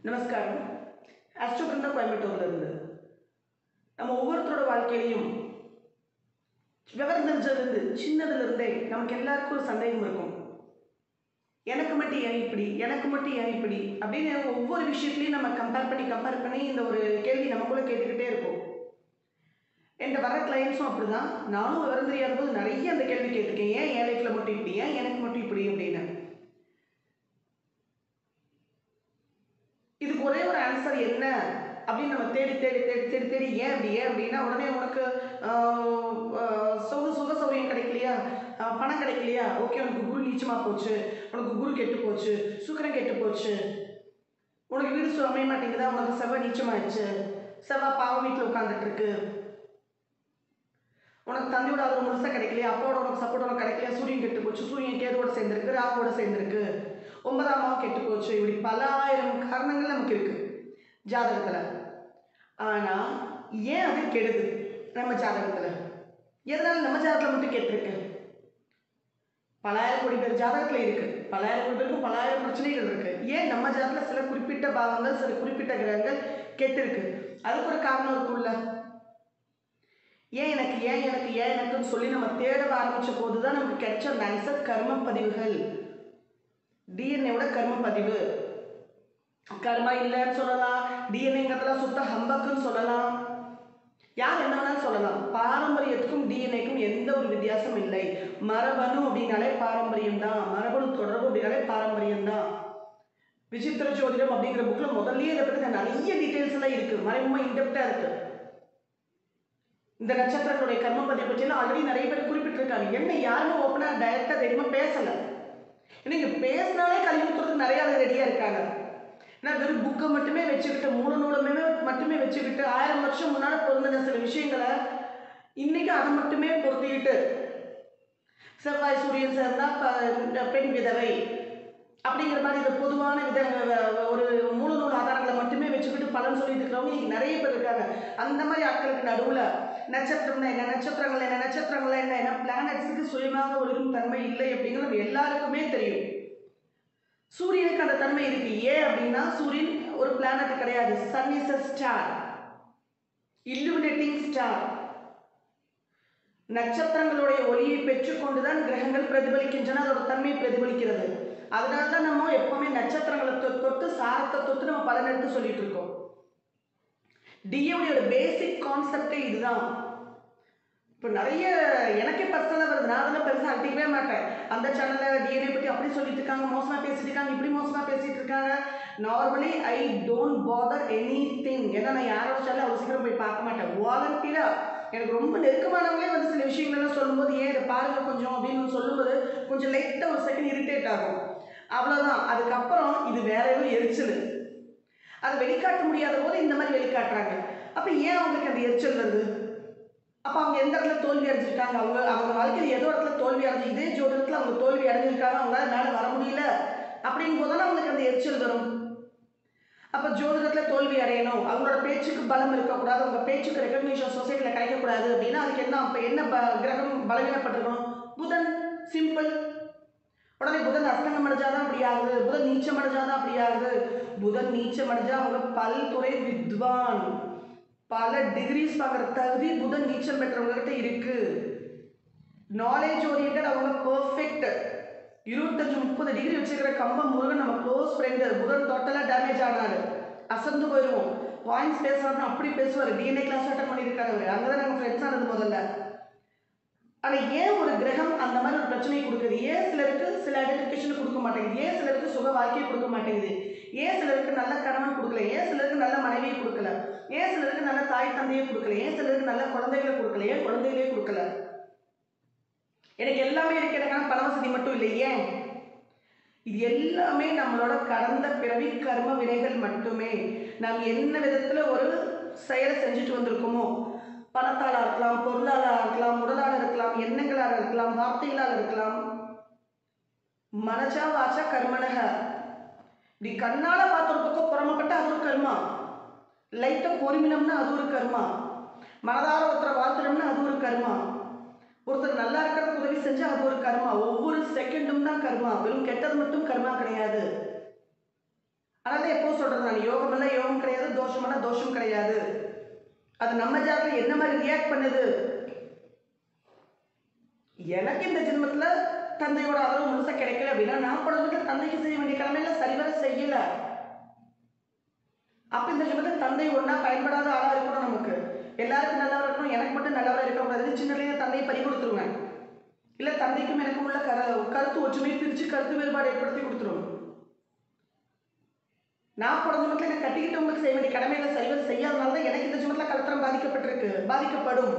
நமஸ்காரம். அஸ்ட்ரோபிருந்தா கோயம்புத்தூர்லேருந்து. நம்ம ஒவ்வொருத்தரோட வாழ்க்கையிலையும் விவரம் தெரிஞ்சதுலேருந்து சின்னதுலேருந்தே நமக்கு எல்லாருக்கும் ஒரு சந்தேகம் இருக்கும். எனக்கு மட்டும் ஏன் இப்படி, எனக்கு மட்டும் ஏன் இப்படி அப்படின்னு ஒவ்வொரு விஷயத்துலையும் நம்ம கம்பேர் பண்ணி இந்த ஒரு கேள்வி நமக்குள்ளே கேட்டுக்கிட்டே இருக்கும். என்கிட்ட வர கிளைண்ட்ஸும் அப்படி தான். நானும் விவரம் தெரியாத போது நிறைய அந்த கேள்வி கேட்டிருக்கேன். ஏன் என் லைஃப்பில் மட்டும் இப்படி, ஏன் எனக்கு மட்டும் இப்படி அப்படின்னு. இதுக்கு ஒரே ஒரு ஆன்சர் என்ன அப்படின்னு நம்ம தேடி தேடி தேடி தேடி தேடி ஏன் அப்படி ஏன் அப்படின்னா உடனே உனக்கு சுக சௌரியம் கிடைக்கலையா, பணம் கிடைக்கலையா, ஓகே உனக்கு குரு நீச்சமாக போச்சு, உனக்கு குரு கெட்டு போச்சு, சுக்கிரன் கெட்டு போச்சு, உனக்கு வீடு அமைய மாட்டேங்குதா, உனக்கு செவ்வாய் நீச்சமாயிடுச்சு, செவ்வாய் பாவ வீட்டில் உட்காந்துட்டு இருக்கு, உனக்கு தந்தையோட ஆதரவு முழுசாக கிடைக்கலையா, அப்பாவோட உனக்கு சப்போர்ட் உனக்கு கிடைக்கலையா, சூரியன் கெட்டு போச்சு, சூரியன் கேதுவோட சேர்ந்துருக்கு, ராகுவோட சேர்ந்துருக்கு, 9ஆம் மாதம் கெட்டு போச்சு, இப்படி பல ஆயிரம் காரணங்கள் நமக்கு இருக்கு ஜாதகத்தில். ஆனால் ஏன் அது கெடுது நம்ம ஜாதகத்தில்? எதனால நம்ம ஜாதகத்தில் மட்டும் கெட்டிருக்கு? பலாயிரம் கோடி பேர் ஜாதகத்தில் இருக்கு, பலாயிரம் கோடி பேருக்கும் பலாயிரம் பிரச்சனைகள் இருக்கு. ஏன் நம்ம ஜாதகத்தில் சில குறிப்பிட்ட பாவங்கள் சில குறிப்பிட்ட கிரகங்கள் கெட்டு இருக்கு? அதுக்கு ஒரு காரணம் இருக்கும்ல. ஏன் எனக்கு ஏன் எனக்கு ஏன் எனக்குன்னு சொல்லி நம்ம தேட ஆரம்பிச்ச போது தான் நமக்கு கிடைச்ச அந்த ஆன்சர் கர்ம பதிவுகள். டிஎன்ஏவோட கர்ம பதிவு. கர்மா இல்லைன்னு சொல்லலாம், டிஎன்ஏங்கிறதுலாம் சுத்த ஹம்பக்குன்னு சொல்லலாம், யார் என்ன வேணாலும் சொல்லலாம். பாரம்பரியத்துக்கும் டிஎன்ஏக்கும் எந்த ஒரு வித்தியாசம் இல்லை. மரபணு அப்படின்னாலே பாரம்பரியம் தான், மரபணு தொடர்பு அப்படின்னாலே பாரம்பரியம் தான். விசித்திர ஜோதிடம் அப்படிங்கிற புக்கில் முதல்லயே இதை பற்றி நிறைய டீட்டெயில்ஸ் எல்லாம் இருக்கு, மறைமுகமாக இன்டெப்டாக இருக்கு. இந்த நட்சத்திரங்களுடைய கர்ம பதிவு பற்றியெல்லாம் ஆல்ரெடி நிறைய பேர் குறிப்பிட்டிருக்காங்க. என்ன யாருமே ஓப்பனாக டைரக்டாக தைரியமாக பேசலை. இன்னைக்கு பேசினாலே கல்வித்துறதுக்கு நிறைய ஆள் ரெடியாக இருக்காங்க. ஏன்னா வெறும் புக்கை மட்டுமே வச்சுக்கிட்டு மூல நூலுமே மட்டுமே வச்சுக்கிட்டு 1000 வருஷம் முன்னால் பொருந்தின சில விஷயங்களை இன்னைக்கு அதை மட்டுமே பொருத்திக்கிட்டு செவ்வாய் சூரியன் சேர்ந்தா பெண் விதவை அப்படிங்கிற மாதிரி இந்த பொதுவான ஒரு மூல நூல் ஆதாரங்களை மட்டுமே வச்சுக்கிட்டு பலன் சொல்லிட்டு இருக்கிறவங்க இன்னைக்கு நிறைய பேர் இருக்காங்க. அந்த மாதிரி ஆட்களுக்கு நடுவில் நட்சத்திரம்னா என்ன, நட்சத்திரங்கள் என்ன, நட்சத்திரங்கள் என்ன, பிளானட்ஸுக்கு சுயமாக ஒளிரும் தன்மை இல்லை அப்படிங்கிறது எல்லாருக்குமே தெரியும். சூரியனுக்கு அந்த தன்மை இருக்கு. ஏன் அப்படின்னா சூரியன் ஒரு பிளானட் கிடையாது. Sun is a star, illuminating star. நட்சத்திரங்களுடைய ஒளியை பெற்றுக்கொண்டுதான் கிரகங்கள் பிரதிபலிக்கின்றன, அதோட தன்மையை பிரதிபலிக்கிறது. அதனால தான் நம்ம எப்பவுமே நட்சத்திரங்களை தொட்டு சாரத்தை தொட்டு நம்ம பலன் எடுத்து சொல்லிட்டு இருக்கோம். டிஏவுடைய பேசிக் கான்செப்டே இதுதான். இப்போ நிறைய எனக்கே பர்சனலாக வருது, நான் அதெல்லாம் பெருசாக அட்டிக்கவே மாட்டேன். அந்த சேனலில் டிஎன்ஏ பற்றி அப்படி சொல்லிட்டு இருக்காங்க, மோசமாக பேசிட்டு இருக்காங்க, இப்படி மோசமாக பேசிட்டு இருக்காங்க. Normally I don't father any thing. ஏன்னா நான் யாரோட சேனல் அவ்வளோ சீக்கிரம் போய் பார்க்க மாட்டேன். வாலண்டியராக எனக்கு ரொம்ப நெருக்கமானவங்களே வந்து சில விஷயங்கள்லாம் சொல்லும்போது ஏன் இதை பாருங்க கொஞ்சம் அப்படின்னு சொல்லும்போது கொஞ்சம் லைட்டாக ஒரு செகண்ட் இரிட்டேட் ஆகும், அவ்வளோதான். அதுக்கப்புறம் இது வேற ஏதோ எரிச்சல், அதை வெளிக்காட்ட முடியாத போது இந்த மாதிரி வெளிக்காட்டுறாங்க. அப்போ ஏன் அவங்களுக்கு அந்த எரிச்சல் வருது? அப்போ அவங்க எந்த இடத்துல தோல்வி அடைஞ்சிருக்காங்க? அவங்க வாழ்க்கையில் ஏதோ இடத்துல தோல்வி அடைஞ்சு இதே ஜோதிடத்தில் அவங்க தோல்வி அடைஞ்சிருக்காங்க, அவங்களால மேலே வர முடியல அப்படிங்கும் போதெல்லாம் அவங்களுக்கு அந்த எரிச்சல் வரும். அப்போ ஜோதிடத்தில் தோல்வி அடையணும், அவங்களோட பேச்சுக்கு பலம் இருக்கக்கூடாது, அவங்க பேச்சுக்கு ரெகக்னிஷன் சொசைட்டியில் கிடைக்கக்கூடாது அப்படின்னா அதுக்கு என்ன, அப்போ என்ன கிரகம் பலவீனப்பட்டிருக்கணும்? புதன். சிம்பிள். உடனே புதன் அஸ்தங்கம் அடைஞ்சாதான் அப்படி ஆகுது, புதன் நீச்சம் அடைஞ்சாதான் அப்படி ஆகுது. புதன் நீச்சம் அடைஞ்சா அவங்க பல்துறை வித்வான், பல டிகிரிஸ் பார்க்குற தகுதி புதன் நீச்சம் பெற்றவங்க கிட்ட இருக்கு. நாலேஜ் ஓரியன்ட், அவங்க பெர்ஃபெக்ட். 25-30 டிகிரி வச்சுக்கிற கம்பம் முருகன் நம்ம க்ளோஸ் ஃப்ரெண்டு. புதன் டோட்டலாக டேமேஜ் ஆனாரு, அசந்து போயிடுவோம். பாயிண்ட்ஸ் பேசுவாருன்னா அப்படி பேசுவார். டிஎன்ஏ கிளாஸ் அட்டன் பண்ணியிருக்காரு அவர், அங்கே தான் நாங்கள் ஃப்ரெண்ட்ஸ் ஆனது முதல்ல. ஆனால் ஏன் ஒரு கிரகம் அந்த மாதிரி ஒரு பிரச்சனையை கொடுக்குது? ஏன் சிலருக்கு சில ஐடென்டிஃபிகேஷன் கொடுக்க மாட்டேங்குது? ஏன் சிலருக்கு சுக வாழ்க்கையை கொடுக்க மாட்டேங்குது? ஏன் சிலருக்கு நல்ல கணவன் கொடுக்கல? ஏன் சிலருக்கு நல்ல மனைவியை கொடுக்கல? ஏன் சிலருக்கு நல்ல தாய் தந்தையை கொடுக்கல? ஏன் சிலருக்கு நல்ல குழந்தைகளை கொடுக்கல? ஏன் குழந்தைகளே கொடுக்கல? எனக்கு எல்லாமே இருக்கு, எனக்கான பண வசதி மட்டும் இல்லை. ஏன்? இது எல்லாமே நம்மளோட கடந்த பிறவி கர்ம வினைகள் மட்டுமே. நாம் என்ன விதத்தில் ஒரு செயலை செஞ்சுட்டு வந்திருக்கோமோ, பணத்தால் இருக்கலாம், பொருளால் இருக்கலாம், உடலால் இருக்கலாம், எண்ணங்களால் இருக்கலாம், வார்த்தைகளால் இருக்கலாம். மனசா வாச்சா கர்மனக. இப்படி கண்ணால பார்த்த ஒரு பக்கம் புறமப்பட்ட அது ஒரு கர்மா, லைட்டை பொறுமினம்னா அது ஒரு கர்மா, மனதார ஒருத்தரை வாழ்த்துனோம்னா அது ஒரு கர்மா, ஒருத்தர் நல்லா இருக்கிறதுக்கு உதவி செஞ்சா அது ஒரு கர்மா. ஒவ்வொரு செகண்டும் தான் கர்மா, வெறும் கெட்டது மட்டும் கர்மா கிடையாது. அதனால எப்போ சொல்றது நான், யோகமெல்லாம் யோகம் கிடையாது, தோஷமெல்லாம் தோஷம் கிடையாது. அது நம்ம ஜாதகம் என்ன மாதிரி ரியாக்ட் பண்ணுது. எனக்கு இந்த ஜென்மத்துல தந்தையோட ஆதரவு முழுசா கிடைக்கல அப்படின்னா நான் பிறந்த தந்தைக்கு செய்ய வேண்டிய கடமையில சரிவர செய்யல. அப்ப இந்த ஜென்மத்துல தந்தை ஒன்னா பயன்படாத ஆளா இருக்கணும். நமக்கு எல்லாருக்கும் நல்லவா இருக்கணும், எனக்கு மட்டும் நல்லவா இருக்கக்கூடாது. சின்னதுலேயே தந்தையை பறி கொடுத்துருவேன். இல்ல தந்தைக்கும் எனக்கும் உள்ள கருத்து ஒற்றுமையை பிரிச்சு கருத்து வேறுபாடு ஏற்படுத்தி கொடுத்துருவோம். நான் போன ஜென்மத்தில் எனக்கு கட்டிக்கிட்டவங்களுக்கு செய்ய வேண்டிய கடமையில சரிவர செய்யாதனால தான் எனக்கு இந்த ஜென்மத்தில் கலத்திரம் பாதிக்கப்பட்டிருக்கு, பாதிக்கப்படும்.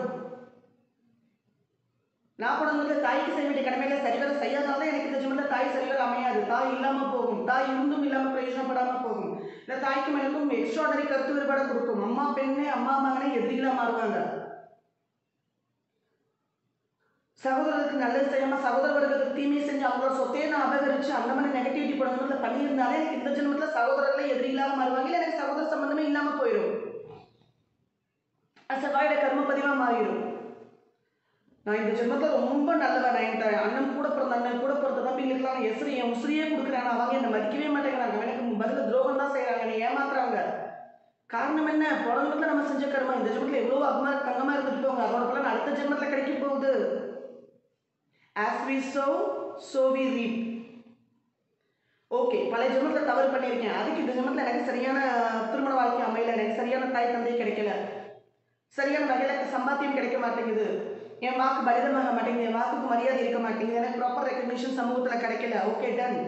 நான் போன ஜென்மத்தில் தாய்க்கு செய்ய வேண்டிய கடமையில சரிவர செய்யாதனால தான் எனக்கு இந்த ஜென்மத்தில் தாய் சரிவர அமையாது. தாய் இல்லாம போகும், தாய் இருந்தும் இல்லாம பிரயோஜனப்படாம போகும். இந்த தாய்க்கும் எனக்கும் எக்ஸ்ட்ராடனரி கருத்து வேறுபாடு கொடுக்கும். அம்மா பெண்ணே அம்மா மகனே எதிரிகளா மாறுவாங்க. சகோதரருக்கு நல்லது செய்யாம சகோதரர்களுக்கு தீமை செஞ்சு அவங்களோட சொத்தையே நான் அபகரிச்சு அந்த மாதிரி நெகட்டிவிட்டி படத்துல பண்ணியிருந்தாலே எனக்கு இந்த ஜென்மத்துல சகோதரர்களே எதிரிகளாக மாறுவாங்க. இல்லை எனக்கு சகோதர சம்பந்தமே இல்லாம போயிடும். செவ்வாயோட கர்ம பதிவா மாறிடும். நான் இந்த ஜென்மத்துல ரொம்ப நல்லவன். நான் என் அண்ணன் கூட பிறந்த அண்ணன் கூட பிறந்த தம்பிங்களுக்குலாம் நான் என் உசிரியே கொடுக்குறேன். அவங்க என்னை மதிக்கவே மாட்டேங்கிறாங்க. எனக்கு பதில் துரோகம் தான் செய்யறாங்க, என்னை ஏமாத்துறாங்க. காரணம் என்ன? போன ஜென்மத்துல நம்ம செஞ்ச கர்மா. இந்த ஜென்மத்துல எவ்வளவு தங்கமா இருந்துட்டு போங்க, அதோட பலன் அடுத்த ஜென்மத்துல கிடைக்க போகுது. As we sow, so we reap. Okay, பழைய ஜென்மத்தில் தவறு பண்ணியிருக்கேன், அதுக்கு இந்த ஜென்மத்தில் எனக்கு சரியான திருமண வாழ்க்கை அமையல, எனக்கு சரியான தாய் தந்தை கிடைக்கல, சரியான வகையில் சம்பாத்தியம் கிடைக்க மாட்டேங்குது, என் வாக்கு பலிதமாக மாட்டேங்குது, என் வாக்குக்கு மரியாதை இருக்க மாட்டேங்குது, எனக்கு ப்ராப்பர் ரெக்கக்னிஷன் சமூகத்தில் கிடைக்கல. ஓகே டன்,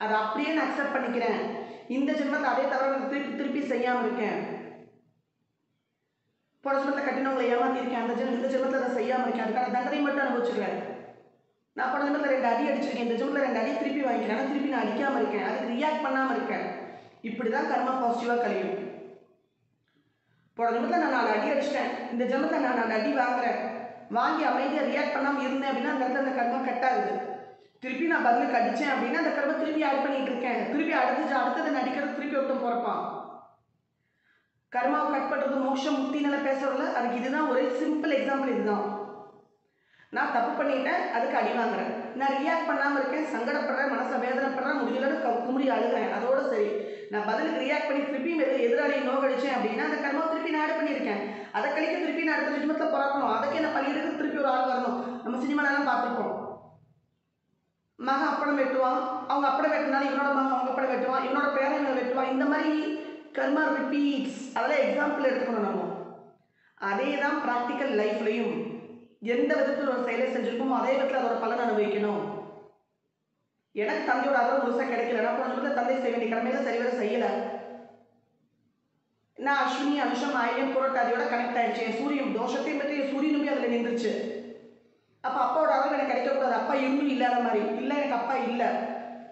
அதை அப்படியே நான் அக்செப்ட் பண்ணிக்கிறேன். இந்த ஜென்மத்தில் அதே தவிர நான் திருப்பி செய்யாமல் இருக்கேன். போன ஜென்மத்தில் கட்டினவங்களை ஏமாத்திருக்கேன், இந்த ஜென்மத்தில் அதை செய்யாமல் இருக்கேன். அதுக்கான தண்டனை மட்டும் அனுபவிச்சுக்கிறேன். நான் போன ஜென்மத்தில் 2 அடி அடிச்சிருக்கேன், இந்த ஜென்மத்தில் 2 அடி திருப்பி வாங்கிக்கிறேன். ஆனால் திருப்பி நான் அடிக்காமல் இருக்கேன், அதுக்கு ரியாக்ட் பண்ணாமல் இருக்கேன். இப்படி தான் கர்மா பாசிட்டிவாக கழியும். போன ஜென்மத்தில் நான் 4 அடி அடிச்சிட்டேன், இந்த ஜென்மத்தில் நான் 4 அடி வாங்குறேன். வாங்கி அமைதியாக ரியாக்ட் பண்ணாமல் இருந்தேன் அப்படின்னா அந்த இடத்துல அந்த கர்மா கட் ஆகுது. திருப்பி நான் பதிலுக்கு அடித்தேன் அப்படின்னா அந்த கர்மா திருப்பி ஆட் பண்ணிட்டு இருக்கேன். திருப்பி அடுத்தது நடிக்கிறது திருப்பி ஒருத்தன் பிறப்பான். கர்மாவை கட் பண்ணுறது மோட்சம் முக்தினால பேசுறதுல அதுக்கு இதுதான் ஒரே சிம்பிள் எக்ஸாம்பிள். இதுதான் நான் தப்பு பண்ணிட்டேன், அதுக்கு அடி வாங்குறேன். நான் ரியாக்ட் பண்ணாமல் இருக்கேன், சங்கடப்படுறேன், மனசை வேதனைப்படுறேன், முடியலன்னு குமுடி அழுகிறேன். அதோட சரி. நான் பதிலுக்கு ரியாக்ட் பண்ணி திருப்பி எதிராளியை நோக்கடிச்சேன் அப்படின்னா அந்த கர்மாவை திருப்பி நான் ஆட் பண்ணியிருக்கேன். அதை கழிக்க திருப்பி நான் அடுத்த ஜென்மத்தில் பிறக்கணும். அதுக்கு என்ன பண்ணியிருக்கு, திருப்பி ஒரு ஆள் வரணும். நம்ம சினிமாலாம் பார்த்துருப்போம், மகன் அப்படம் வெட்டுவான், அவங்க அப்படம் வெட்டினாலும் இவனோட மகன் அவங்க அப்படம் வெட்டுவான், இவனோட பேரன் இவனை வெட்டுவான். இந்த மாதிரி கர்மா ரிப்பீட்ஸ். அதெல்லாம் எக்ஸாம்பிள் எடுத்துக்கணும் நம்ம. அதே தான் ப்ராக்டிக்கல் லைஃப்லையும் எந்த விதத்தில் ஒரு செயலை செஞ்சிருக்கோமோ அதே விதத்தில் அதோட பலன் அனுபவிக்கணும். எனக்கு தந்தையோட ஆதரவு முழுசாக கிடைக்கல, நான் கொஞ்சம் தந்தை செய்ய வேண்டிய கடமையில சரிவர செய்யலை. நான் அஸ்வினி அனுஷம் ஆயிரம் புரட்டாதியோட கனெக்ட் ஆயிடுச்சு. சூரியன் தோஷத்தையும் பற்றி சூரியனுமே அதில் நின்றுச்சு. அப்போ அப்பாவோட ஆதரவு எனக்கு கிடைக்கக்கூடாது. அப்பா இருந்தும் இல்லாத மாதிரி இல்லை, எனக்கு அப்பா இல்லை,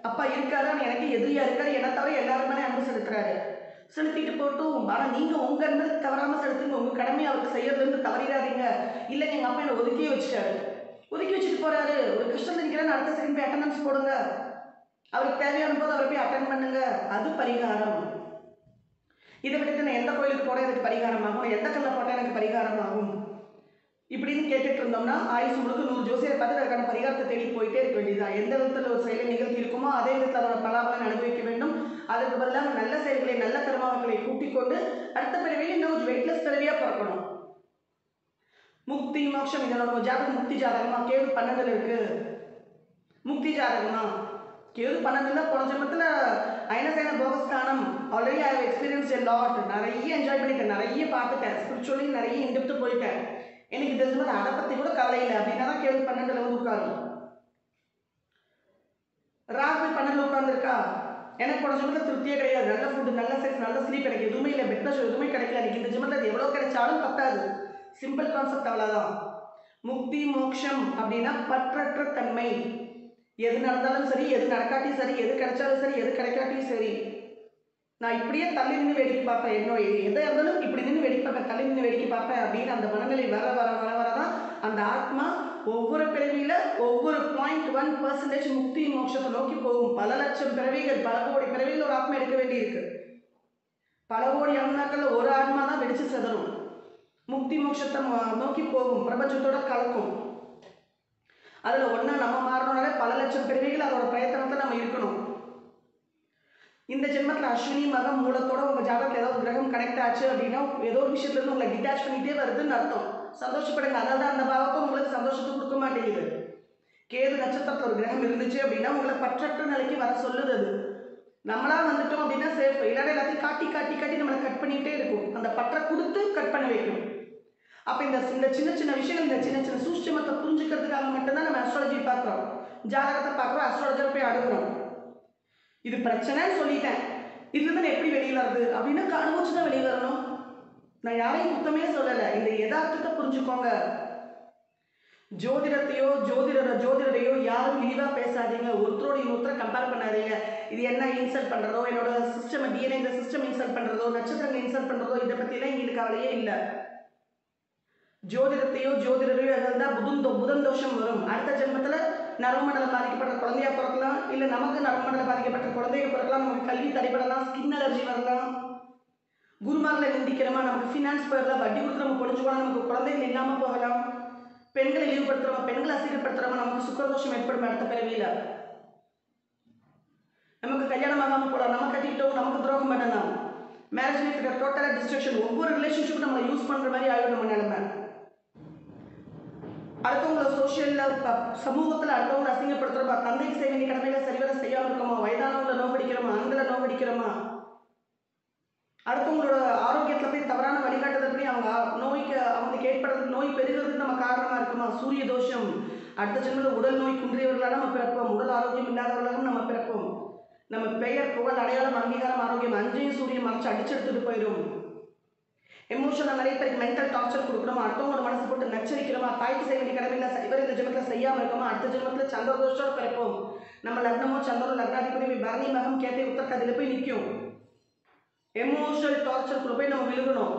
அப்பா இருக்காரு, ஆனால் எனக்கு எதிரியா இருக்காரு, என்ன தவிர எல்லாருமே அன்பு செலுத்துறாரு. செலுத்திட்டு போட்டும், ஆனால் நீங்கள் உங்கள் அன்பு தவறாமல் செலுத்துங்க, உங்கள் கடமையை அவருக்கு செய்யறதுலேருந்து தவறிடாதீங்க. இல்லை எங்கள் அப்பா என்னை ஒதுக்கியே வச்சுட்டாரு, ஒதுக்கி வச்சுட்டு போறாரு, ஒரு கஷ்டத்தில் நிற்கிறேன்னு அடுத்த செகண்ட் போய் அட்டண்டன்ஸ் போடுங்க, அவருக்கு தேவையான போது அவரை போய் அட்டன் பண்ணுங்க, அது பரிகாரம். இதை விட்டுட்டு நான் எந்த கோயிலுக்கு போனால் எனக்கு பரிகாரம் ஆகும், எந்த கல்லை போட்டால் எனக்கு பரிகாரம் ஆகும் இப்படின்னு கேட்டுட்டு இருந்தோம்னா ஆயுசு முழுக்க 100 ஜோசியரை பார்த்து அதற்கான பரிகாரத்தை தேடி போயிட்டே இருக்க வேண்டியதுதான். எந்த விதத்தில் ஒரு செயலை நிகழ்த்தி இருக்குமோ அதே விதத்தில் அதோட பலாபலன் அனுபவிக்க வேண்டும். அதற்கு பதிலாக நல்ல செயல்களை நல்ல கர்மாக்களை கூட்டிக் கொண்டு அடுத்த பிறவியில் இன்னும் வெயிட்லெஸ் பிறவியாக பிறக்கணும். முக்தி மோட்சம் இதனோட ஜாதகம் முக்தி ஜாதகமா? கேது 12 இருக்கு. முக்தி ஜாதகமா? கேது 12 போன ஜென்மத்தில் அயனசேன போகஸ்தானம். Already I have experience a lot. நிறைய என்ஜாய் பண்ணிட்டேன், நிறைய பார்த்துட்டேன், ஸ்பிரிச்சுவலி நிறைய இன்டெப்த்து போயிட்டேன். எனக்கு இந்த ஜென்மத்தில் அதை பற்றி கூட கவலை இல்லை அப்படின்னா தான் கேது 12 வந்து உட்காரும். ராகு 12 உட்கார்ந்துருக்கா? எனக்கு போன ஜென்மத்தில் திருப்தியே கிடையாது. நல்ல ஃபுட்டு, நல்ல செக்ஸ், நல்ல ஸ்லீப் கிடைக்கும், எதுவுமே இல்லை, பெட் ப்ரெஷர் எதுவுமே கிடைக்கல. எனக்கு இந்த ஜென்மத்தில் அது எவ்வளோ கிடைச்சாலும் பத்தாது. சிம்பிள் கான்செப்ட், அவ்வளோதான். முக்தி மோட்சம் அப்படின்னா பற்றற்ற தன்மை. எது நடந்தாலும் சரி, எது நடக்காட்டியும் சரி, எது கிடைச்சாலும் சரி, எது கிடைக்காட்டியும் சரி, நான் இப்படியே தள்ளி நின்று வேடிக்கை பார்ப்பேன். என்னோ எதை இருந்தாலும் இப்படி நின்று வேடிக்கை பார்ப்பேன், தள்ளி நின்று வேடிக்கை பார்ப்பேன் அப்படின்னு அந்த மனநிலை வர வர வர வர தான் அந்த ஆத்மா ஒவ்வொரு பிறவியில் ஒவ்வொரு 0.1% முக்தி மோட்சத்தை நோக்கி போகும். பல லட்சம் பிறவிகள், பல கோடி பிறவிகள் ஒரு ஆத்மா எடுக்க வேண்டியிருக்கு. பல கோடி ஆன்மாக்கள் ஒரு ஆத்மா தான் வெடிச்சு செதறும். முக்தி மோட்சத்தை நோக்கி போகும், பிரபஞ்சத்தோட கலக்கும். அதில் ஒன்றா நம்ம மாறணும்னாலே பல லட்சம் பிறவிகள் அதோட பிரயத்தனத்தை நம்ம இருக்கணும். இந்த ஜென்மத்தில் அஸ்வினி மகம் மூலத்தோட உங்கள் ஜாதகத்தில் ஏதாவது கிரகம் கனெக்ட் ஆச்சு அப்படின்னா ஏதோ ஒரு விஷயத்துலேருந்து உங்களை டிட்டாச் பண்ணிகிட்டே வருதுன்னு அர்த்தம். சந்தோஷப்படுங்க. அதாவது அந்த பாவத்தை உங்களுக்கு சந்தோஷத்தை கொடுக்க மாட்டேங்குது. கேது நட்சத்திரத்தில் ஒரு கிரகம் இருந்துச்சு அப்படின்னா உங்களை பற்றற்ற நிலைக்கு வர சொல்லுது. அது நம்மளா வந்துட்டோம் அப்படின்னா சேஃப். இல்லாத எல்லாத்தையும் காட்டி காட்டி காட்டி நம்மளை கட் பண்ணிகிட்டே இருக்கும். அந்த பற்றை கொடுத்து கட் பண்ணி வைக்கும். அப்போ இந்த சின்ன சின்ன விஷயங்கள், இந்த சின்ன சின்ன சூட்சுமத்தை புரிஞ்சுக்கிறதுக்காக மட்டும்தான் நம்ம அஸ்ட்ராலஜி பார்க்குறோம், ஜாதகத்தை பார்க்குறோம், அஸ்ட்ராலஜரை போய் அணுகுறோம். இது பிரச்சனைன்னு சொல்லிட்டேன், இதுலேருந்து எப்படி வெளியே வருது அப்படின்னு அனுபவிச்சு தான் வெளியே வரணும். நான் யாரையும் குத்தமே சொல்லலை. இந்த யதார்த்தத்தை புரிஞ்சுக்கோங்க. ஜோதிடத்தையோ ஜோதிடரையோ யாரும் இழிவாக பேசாதீங்க. ஒருத்தரோட இன்னொருத்தரை கம்பேர் பண்ணாதீங்க. இது என்ன இன்சல்ட் பண்ணுறதோ, என்னோட சிஸ்டம் டிஎன்ஏ இந்த சிஸ்டம் இன்சல்ட் பண்ணுறதோ, நட்சத்திரங்கள் இன்சல்ட் பண்ணுறதோ, இதை பற்றிலாம் எங்களுக்கு கவலையே இல்லை. ஜோதிடத்தையோ ஜோதிடரையோ இருந்தால் புதன் தோஷம் வரும். அடுத்த ஜென்மத்தில் நரம்புமண்டலம் பாதிக்கப்பட்ட குழந்தையா பிறக்கலாம், இல்லை நமக்கு நரம்புமண்டலம் பாதிக்கப்பட்ட குழந்தைய பிறக்கலாம், நமக்கு கல்வி தடைபடலாம், ஸ்கின் அலர்ஜி வரலாம், குருமாரில் நிந்திக்கிறோமா, நமக்கு ஃபினான்ஸ் போயிடலாம், வட்டி கொடுத்து நம்ம பொழிஞ்சுக்கலாம், நமக்கு குழந்தைகள் இல்லாமல் போகலாம், பெண்களை இழிவுபடுத்துறோமா, பெண்களை அசிங்கப்படுத்துறோமா, நமக்கு சுக்கரதோஷம் ஏற்படும் அடுத்த பிறவியில், நமக்கு கல்யாணம் ஆகாமல் போகலாம், நம்ம கட்டிக்கிட்டோம், நமக்கு துரோகம் பண்ணலாம், மேரேஜ் லைஃப் டோட்டலாக டிஸ்ட்ரக்ஷன். ஒவ்வொரு ரிலேஷன்ஷிப்பும் நம்மளை யூஸ் பண்ணுற மாதிரி ஆகிடும் நம்ம நிலைமை. அடுத்தவங்களை சோஷியலில் சமூகத்தில் அடுத்தவங்களை அசிங்கப்படுத்துகிறோமா, தந்தைக்கு செய்ய வேண்டிய கடமையில சரிவர செய்யாமல் இருக்கோமா, வயதானவங்களை நோக்கடிக்கிறோமா, ஆண்களை நோக்கடிக்கிறோமா, அடுத்தவங்களோட ஆரோக்கியத்தில் போய் தவறான வழிகாட்டுதல் பண்ணி அவங்க நோய்க்கு அவங்களுக்கு ஏற்படுறது நோய் பெருகிறதுக்கு நம்ம காரணமாக இருக்குமா, சூரிய தோஷம். அடுத்த ஜென்மத்தில் உடல் நோய் குன்றியவர்களாக நம்ம பிறப்போம், உடல் ஆரோக்கியம் இல்லாதவர்களாகவும் நம்ம பிறப்போம். நம்ம பெயர் புகழ் அடையாளம் அங்கீகாரம் ஆரோக்கியம் அஞ்சையும் சூரியன் மறைச்சு அடிச்செடுத்துட்டு போயிடும். எமோஷனல் நிறைய பேருக்கு மென்டல் டார்ச்சர் கொடுக்குறோமா, அடுத்தவங்களோட மனசு போட்டு நச்சரிக்கிறோமா, தாய்க்கு செய்ய வேண்டிய கடமையில் இவர் இந்த ஜென்மத்தில் செய்யாமல் இருக்கோமா, அடுத்த ஜென்மத்தில் சந்திரதோஷோட பிறப்போம். நம்ம லக்னமோ சந்திரோ லக்னாதிபதி பரணி மகம் கேட்டை உத்தரக்காதியில் போய் நிற்கும். எமோஷனல் டார்ச்சருக்குள்ள போய் நம்ம விழுகணும்.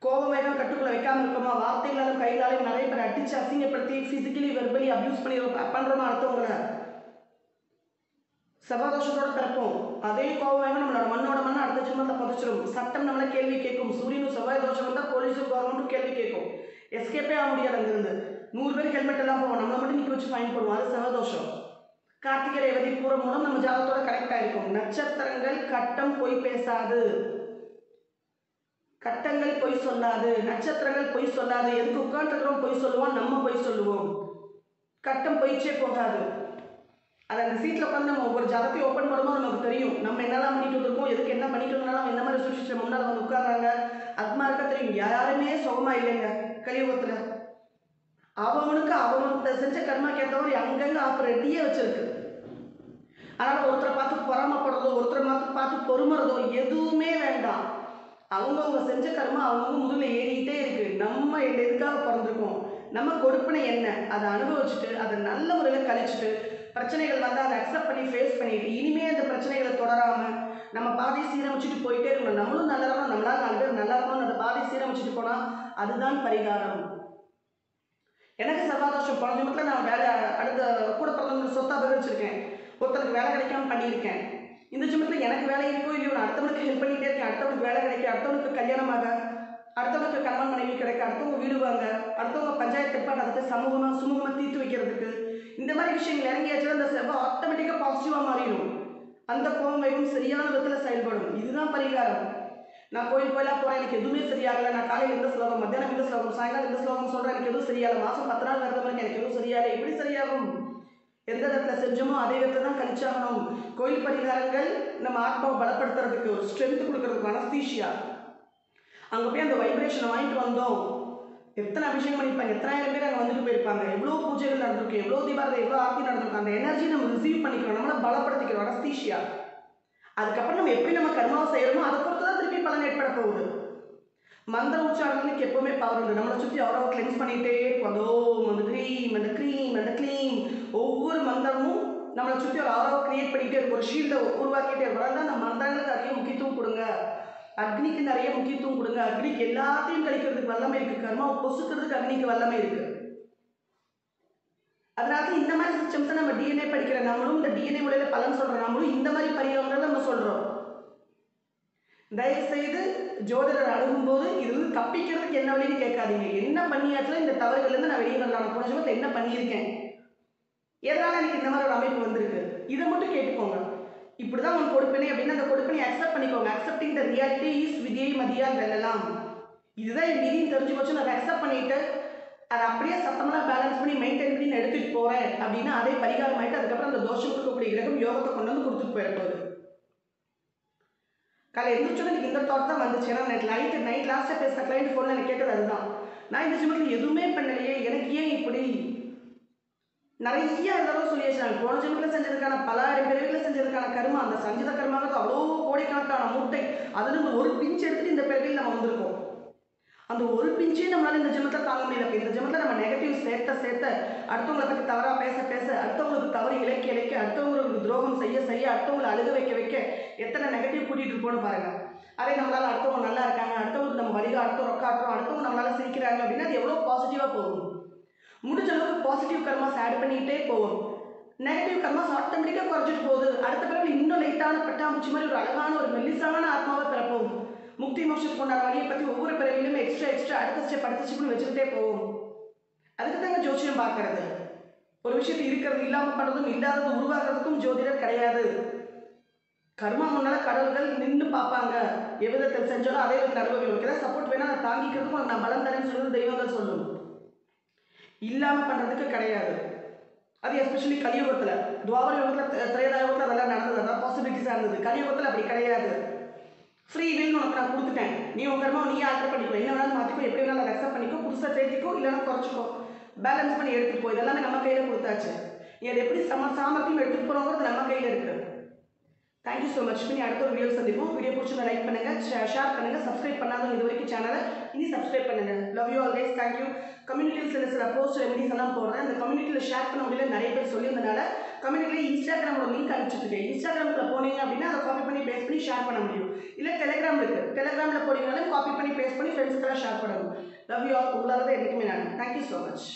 கோபம் வேகம் கட்டுக்குள்ள வைக்காமல் இருக்கோமா, வார்த்தைகளாலும் கைகளாலும் நிறைய பேர் அடிச்சு அசிங்கப்படுத்தி ஃபிசிக்கலி வெர்பலி அப்யூஸ் பண்ணுறோமா அடுத்தவங்களை, செவ்வாதோஷத்தோட பிறப்போம். அதே கோபம் வேகம் நம்மளோட மண்ணோட மண்ணை அடுத்த ஜென்மத்தில் புதைச்சிடும். சட்டம் நம்மளை கேள்வி கேட்கும். சூரியனும் செவ்வாய் தோஷம் வந்தால் போலீஸும் கவர்மெண்ட்டும் கேள்வி கேட்கும். எஸ்கேப்பே ஆக முடியாது. அங்கிருந்து 100 பேர் ஹெல்மெட் எல்லாம் போவோம், நம்மளை மட்டும் நிற்க வச்சு ஃபைன் போடுவோம். அது செவ்வாதோஷம். கார்த்திகை ரேவதி பூரம் மூலம் நம்ம ஜாதகத்தோட கனெக்ட் ஆகிருக்கும். நட்சத்திரங்கள் கட்டம் பொய் பேசாது, கட்டங்கள் பொய் சொல்லாது, நட்சத்திரங்கள் பொய் சொல்லாது. எதுக்கு உட்காந்துருக்கிறோம் பொய் சொல்லுவோம், நம்ம பொய் சொல்லுவோம். கட்டம் பொய்ச்சே போகாது. அது அந்த சீட்டில் உட்காந்து நம்ம ஒவ்வொரு ஜாதகத்தையும் ஓப்பன் பண்ணும்போது நமக்கு தெரியும் நம்ம என்னெல்லாம் பண்ணிட்டு இருக்கோம், எதுக்கு என்ன பண்ணிட்டு இருந்தாலும் எந்த மாதிரி சுச்சுவேஷன் முன்னால் வந்து உட்கார்றாங்க. அதுமா இருக்க தெரியும். யாருமே சுகமா இல்லைங்க கலியுகத்தில். அவனுக்கு அவனுக்கு செஞ்ச கர்மா கேட்டவரை அங்கங்கே ஆஃபர் ரெடியே வச்சிருக்கு. அதனால் ஒருத்தரை பார்த்து பொறாமப்படுறதோ, ஒருத்தரை பார்த்து பொறுமறதோ எதுவுமே வேண்டாம். அவங்கவுங்க செஞ்ச கர்மா அவங்கவுங்க முதுகில் ஏறிக்கிட்டே இருக்கு. நம்ம எதுக்காக பிறந்திருக்கோம், நம்ம கொடுப்பினை என்ன, அதை அனுபவிச்சுட்டு அதை நல்ல முறையில் கழிச்சுட்டு பிரச்சனைகள் வந்தால் அதை அக்செப்ட் பண்ணி ஃபேஸ் பண்ணிட்டு இனிமேல் அந்த பிரச்சனைகளை தொடராமல் நம்ம பாதையை சீரமைச்சிட்டு போயிட்டே இருக்கணும். நம்மளும் நல்லா இருக்கணும், நம்மளால 4 பேர் நல்லா இருக்கணும், அந்த பாதையை சீரமைச்சிட்டு போனால் அதுதான் பரிகாரம். எனக்கு செவ்வாதோஷம் போன ஜென்மத்தில் நான் வேலை அடுத்த கூட பிறந்தவங்களுக்கு சொத்தை அபகரிச்சிருக்கேன், ஒருத்தருக்கு வேலை கிடைக்காம பண்ணியிருக்கேன். இந்த ஜென்மத்தில் எனக்கு வேலை இருக்கோ இல்லையோ நான் அடுத்தவனுக்கு ஹெல்ப் பண்ணிகிட்டே இருக்கேன். அடுத்தவனுக்கு வேலை கிடைக்க, அடுத்தவனுக்கு கல்யாணமாக, அடுத்தவனுக்கு கணவன் மனைவி கிடைக்க, அடுத்தவங்க வீடு வாங்க, அடுத்தவங்க பஞ்சாயத்து ஏற்பாடு அதை சமூகமாக சுமூகமாக தீர்த்து வைக்கிறதுக்கு இந்த மாதிரி விஷயங்கள் இறங்கியாச்சுன்னா அந்த செவ்வாய் ஆட்டோமேட்டிக்காக பாசிட்டிவாக மாறிடும். அந்த கோபம் வேகம் சரியான விதத்தில் செயல்படும். இதுதான் பரிகாரம். நான் கோயிலாக போகிறேன், எனக்கு எதுவுமே சரியாகலை, நான் காலையில் இந்த ஸ்லோகம், மத்தியானம் இந்த ஸ்லோகம், சாயங்காலம் இந்த ஸ்லோகம் சொல்கிறேன், எனக்கு எதுவும் சரியாகலை, மாதம் 10 நாள் விரதம் இருக்கு, எனக்கு எதுவும் சரியாகலை. எப்படி சரியாகும்? எந்த இடத்துல செஞ்சோமோ அதே இடத்துல தான் கழிச்சாகணும். கோயில் பரிகாரங்கள் நம்ம ஆத்மாவை பலப்படுத்துறதுக்கு, ஒரு ஸ்ட்ரென்த் கொடுக்கறதுக்கு, அனஸ்தீஷியா. அங்கே போய் அந்த வைப்ரேஷனை வாங்கிட்டு வந்தோம். எத்தனை அபிஷேகம் பண்ணியிருப்பாங்க, எத்தனாயிரம் பேர் அங்கே வந்துட்டு போயிருப்பாங்க, எவ்வளோ பூஜைகள் நடந்திருக்கு, எவ்வளோ தீபாவளி, எவ்வளோ ஆர்த்தி நடந்திருக்கு. அந்த எனர்ஜி நம்ம ரிசீவ் பண்ணிக்கிறோம், நம்மளை பலப்படுத்திக்கிறோம், அனஸ்தீஷியா. அதுக்கப்புறம் நம்ம எப்படி நம்ம கர்மாவை செய்யறோமோ அதை பொறுத்து தான் திருப்பி பலன் ஏற்பட போகுது. மந்திர உச்சாரணங்களுக்கு எப்பவுமே பவர் உண்டு. நம்மளை சுற்றி அவரை கிளென்ஸ் பண்ணிகிட்டே இருக்கும். அதோ அந்த க்ரீம் அந்த க்ரீம் அந்த க்ளீம், ஒவ்வொரு மந்திரமும் நம்மளை சுற்றி ஒரு ஆராவை கிரியேட் பண்ணிகிட்டே இருக்கும், ஒரு ஷீல்டை உருவாக்கிட்டே இருக்கும். அதனால அந்த மந்திரங்களுக்கு அதிக முக்கியத்துவம் கொடுங்க, அக்னிக்கு நிறைய முக்கியத்துவம் கொடுங்க. அக்னிக்கு எல்லாத்தையும் கழிக்கிறதுக்கு வல்லமை இருக்குது, கர்மாவை பொசுக்கிறதுக்கு அக்னிக்கு வல்லமை இருக்குது. அதனால இந்த மாதிரி சிஸ்டம்ஸை நம்ம டிஎன்ஏ படிக்கிற நம்மளும், இந்த டிஎன்ஏ முறையில் பலன் சொல்கிற நம்மளும் இந்த மாதிரி பரிகாரங்கள் நம்ம சொல்கிறோம். தயவுசெய்து ஜோதிடர் அணுகும்போது இது வந்து தப்பிக்கிறதுக்கு என்ன வழின்னு கேட்காதீங்க. என்ன பண்ணியாச்சுன்னா இந்த தவறுகள்லேருந்து நான் வெளியே வரலாம், போன ஜென்மத்தில் என்ன பண்ணியிருக்கேன், எதனால் எனக்கு இந்த மாதிரி ஒரு அமைப்பு வந்திருக்கு, இதை மட்டும் கேட்டுக்கோங்க. இப்படி தான் உன் கொடுப்பினை அப்படின்னா அந்த கொடுப்பினை அக்செப்ட் பண்ணிக்கோங்க. அக்செப்டிங் த ரியாலிட்டி இஸ் விதியை மதியால் வெல்லலாம். இதுதான் என் விதின்னு தெரிஞ்சு போச்சு. அதை அக்செப்ட் பண்ணிட்டு அதை அப்படியே சத்தமெல்லாம் பேலன்ஸ் பண்ணி மெயின்டைன் பண்ணி நான் எடுத்துகிட்டு போகிறேன் அப்படின்னா அதே பரிகாரம் ஆகிட்டு அதுக்கப்புறம் அந்த தோஷம் கொடுக்கக்கூடிய கிரகம் யோகத்தை கொண்டு வந்து கொடுத்துட்டு போயிடப்போகுது. காலை எந்திரிச்சோன்னு எனக்கு இந்த தாட் தான் வந்துச்சு. ஏன்னா நைட் லாஸ்ட்டாக பேசுகிற கிளைண்ட் ஃபோனில் எனக்கு கேட்டது அதுதான். நான் இந்த ஜிம்மத்தில் எதுவுமே பண்ணலையே, எனக்கு ஏன் இப்படி நிறைய இருந்தாலும் சொல்லியாச்சு. நான் போன ஜென்மத்தில் செஞ்சதுக்கான பல பிறவிகளை செஞ்சதுக்கான கர்மா, அந்த சஞ்சித கர்மாங்கிறது அவ்வளோ கோடிக்கணக்கான மூட்டை. அதுலேருந்து ஒரு பிஞ்சு எடுத்துட்டு இந்த பிறவியில் நம்ம வந்திருக்கோம். அந்த ஒரு பிஞ்சே நம்மளால இந்த ஜென்மத்தை தாங்க முடியல. இந்த ஜென்மத்தில் நம்ம நெகட்டிவ் சேர்த்த அடுத்தவங்களை பற்றி தவறாக பேச அடுத்தவங்களுக்கு தவறு இழைக்க அடுத்தவங்களுக்கு துரோகம் செய்ய அடுத்தவங்களை அழுக வைக்க எத்தனை நெகட்டிவ் கூட்டிகிட்டு இருப்போம்னு பாருங்கள். அதே நம்மளால் அடுத்தவங்க நல்லா இருக்காங்க, அடுத்தவங்களுக்கு நம்ம வழிகாட்டுறோம், அடுத்தவங்க ரொக்காட்டுறோம், அடுத்தவங்க நம்மளால சிரிக்கிறாங்க அப்படின்னா அது எவ்வளோ பாசிட்டிவாக போகும். முடிஞ்ச அளவுக்கு பாசிட்டிவ் கர்மாஸ் ஆட் பண்ணிக்கிட்டே போகும். நெகட்டிவ் கர்மாஸ் ஆட்டோமேட்டிக்காக குறைஞ்சிட்டு போகுது. அடுத்த பிறகு இன்னும் லைட்டான பட்டாம்பூச்சி மாதிரி ஒரு அழகான ஒரு மெல்லிசான ஆத்மாவை பிறப்போம். முக்தி மோட்சத்துக்கு கொண்டாட வழியை பற்றி ஒவ்வொரு பிறவிலுமே எக்ஸ்ட்ரா அடுத்த ஸ்டெப்னு வச்சுக்கிட்டே போவோம். அதுக்கு தாங்க ஜோசியம் பார்க்கறது. ஒரு விஷயத்தை இருக்கிறது இல்லாமல் பண்ணுறதும் இல்லாதது உருவாக்குறதுக்கும் ஜோதிடர் கிடையாது. கர்மா முன்னால் கடவுள்கள் நின்று பார்ப்பாங்க. எவ்விதத்தில் செஞ்சாலும் அதே விதத்தில் அனுபவிக்கும். ஏதாவது சப்போர்ட் வேணால் அதை தாங்கிக்கிறதுக்கும் நான் பலம் தரேன்னு சொல்லுறது தெய்வங்கள் சொல்லும். இல்லாமல் பண்ணுறதுக்கு கிடையாது. அது எஸ்பெஷலி கலியுகத்தில், துவாபர யுகத்தில், திரேதாயுகத்தில் அதெல்லாம் நடந்தது. அதான் பாசிபிலிட்டிஸாக இருந்தது. கலியுகத்தில் அப்படி கிடையாது. ஃப்ரீ வில் உனக்கு நான் கொடுத்துட்டேன், நீ உன் கர்மாவை நீயே ஆல்டர் பண்ணிக்கோ, என்ன வேணாலும் மாற்றிக்கோ, எப்படி வேணாலும் அதை அக்செப்ட் பண்ணிக்கோ, புதுசாக சேர்த்திக்கோ இல்லைன்னா குறைச்சிக்கோ, பேலன்ஸ் பண்ணி எடுத்துகிட்டு போ. இதெல்லாமே நம்ம கையில் கொடுத்தாச்சு. நீ அதை எப்படி சாமர்த்தியம் எடுத்துகிட்டு போகிறோங்கிறது நம்ம கையில் இருக்குது. Thank you so much. இனி அடுத்த ஒரு வீடியோ சந்திப்போம். வீடியோ பிடிச்சிருந்தா லைக் பண்ணுங்கள், ஷேர் பண்ணுங்கள், சப்ஸ்கிரைப் பண்ணாதவங்க இது வரைக்கும் சேனலை இனி சப்ஸ்கிரைப் பண்ணுங்கள். Love you always. தேங்க்யூ. கம்யூனிட்டியில் சில போஸ்ட் ரெமிடிஸ் எல்லாம் போடுறேன். அந்த கம்யூனிட்டியில் ஷேர் பண்ண முடியல நிறைய பேர் சொல்லியிருந்தனால கம்யூனிட்டியில் இன்ஸ்டாகிராமோட லிங்க் அனுப்பிச்சிருக்கேன். இன்ஸ்டாகிராமில் போனீங்க அப்படின்னா அதை காப்பி பண்ணி பேஸ்ட் பண்ணி ஷேர் பண்ண முடியும். இல்லை டெலிகிராம் இருக்குது, டெலிகிராமில் போனீங்கனாலும் காப்பி பண்ணி பேஸ்ட் பண்ணி ஃப்ரெண்ட்ஸுக்கெல்லாம் ஷேர் பண்ணணும். Love you all. உங்களால் தான் என்றைக்குமே நான். Thank you so much.